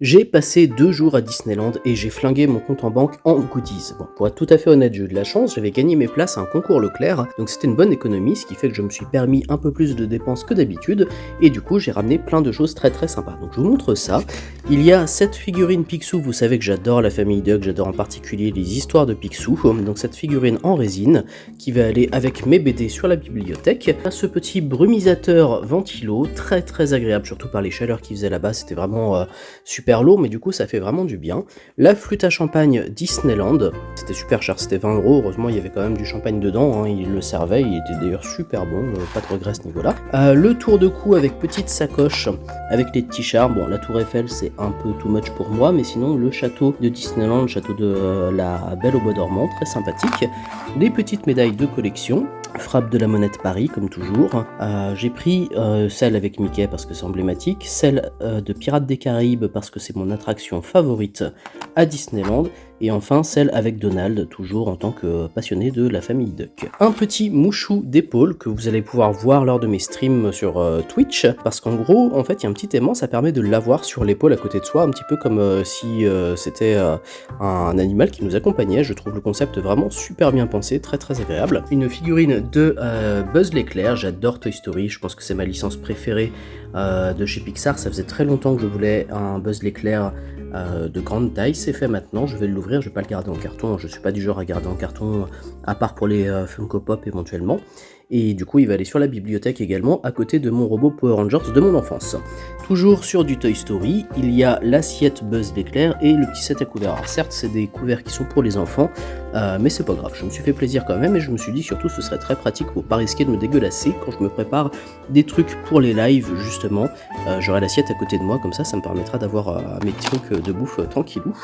J'ai passé 2 jours à Disneyland et j'ai flingué mon compte en banque en goodies. Bon, pour être tout à fait honnête, j'ai eu de la chance, j'avais gagné mes places à un concours Leclerc, donc c'était une bonne économie, ce qui fait que je me suis permis un peu plus de dépenses que d'habitude, et du coup j'ai ramené plein de choses très très sympas. Donc je vous montre ça. Il y a cette figurine Picsou, vous savez que j'adore la famille Duck, j'adore en particulier les histoires de Picsou, donc cette figurine en résine qui va aller avec mes BD sur la bibliothèque. Ce petit brumisateur ventilo, très très agréable, surtout par les chaleurs qu'il faisait là-bas, c'était vraiment super lourd, mais du coup ça fait vraiment du bien. La flûte à champagne Disneyland, c'était super cher, c'était 20€, heureusement il y avait quand même du champagne dedans, hein, il le servait, il était d'ailleurs super bon, pas de regret à ce niveau-là. Le tour de cou avec petite sacoche, avec les petits chars, bon la tour Eiffel c'est un peu too much pour moi, mais sinon le château de Disneyland, le château de la Belle au Bois dormant, très sympathique. Les petites médailles de collection, frappe de la monnaie de Paris comme toujours. J'ai pris celle avec Mickey parce que c'est emblématique, celle de Pirates des Caraïbes parce que c'est mon attraction favorite à Disneyland, et enfin celle avec Donald, toujours en tant que passionné de la famille Duck. Un petit mouchou d'épaule que vous allez pouvoir voir lors de mes streams sur Twitch, parce qu'en gros, en fait, il y a un petit aimant, ça permet de l'avoir sur l'épaule à côté de soi, un petit peu comme si c'était un animal qui nous accompagnait. Je trouve le concept vraiment super bien pensé, très très agréable. Une figurine de Buzz l'éclair, j'adore Toy Story, je pense que c'est ma licence préférée de chez Pixar. Ça faisait très longtemps que je voulais un Buzz l'éclair de grande taille, c'est fait maintenant, je vais l'ouvrir, je vais pas le garder en carton, je suis pas du genre à garder en carton, à part pour les Funko Pop éventuellement, et du coup il va aller sur la bibliothèque également, à côté de mon robot Power Rangers de mon enfance. Toujours sur du Toy Story, il y a l'assiette Buzz l'éclair et le petit set à couverts. Alors certes c'est des couverts qui sont pour les enfants, mais c'est pas grave, je me suis fait plaisir quand même, et je me suis dit surtout ce serait très pratique pour pas risquer de me dégueulasser quand je me prépare des trucs pour les lives justement. J'aurai l'assiette à côté de moi, comme ça me permettra d'avoir mes trucs de bouffe tranquillou.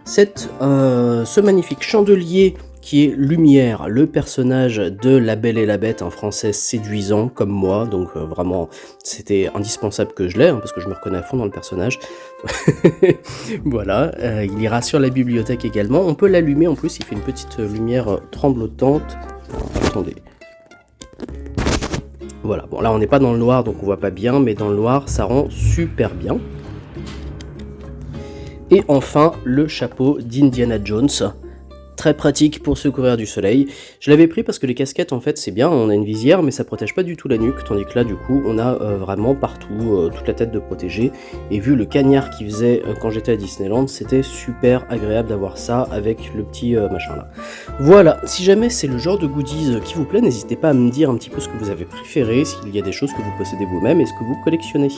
Ce magnifique chandelier qui est Lumière, le personnage de La Belle et la Bête, un français séduisant comme moi, donc vraiment c'était indispensable que je l'ai, hein, parce que je me reconnais à fond dans le personnage. Voilà, il ira sur la bibliothèque également, on peut l'allumer en plus, il fait une petite lumière tremblotante. Alors, attendez. Voilà, bon là on n'est pas dans le noir donc on voit pas bien, mais dans le noir ça rend super bien. Et enfin, le chapeau d'Indiana Jones, très pratique pour se couvrir du soleil. Je l'avais pris parce que les casquettes, en fait, c'est bien, on a une visière, mais ça protège pas du tout la nuque, tandis que là, du coup, on a vraiment partout, toute la tête de protégée. Et vu le cagnard qu'il faisait quand j'étais à Disneyland, c'était super agréable d'avoir ça avec le petit machin là. Voilà, si jamais c'est le genre de goodies qui vous plaît, n'hésitez pas à me dire un petit peu ce que vous avez préféré, s'il y a des choses que vous possédez vous-même et ce que vous collectionnez.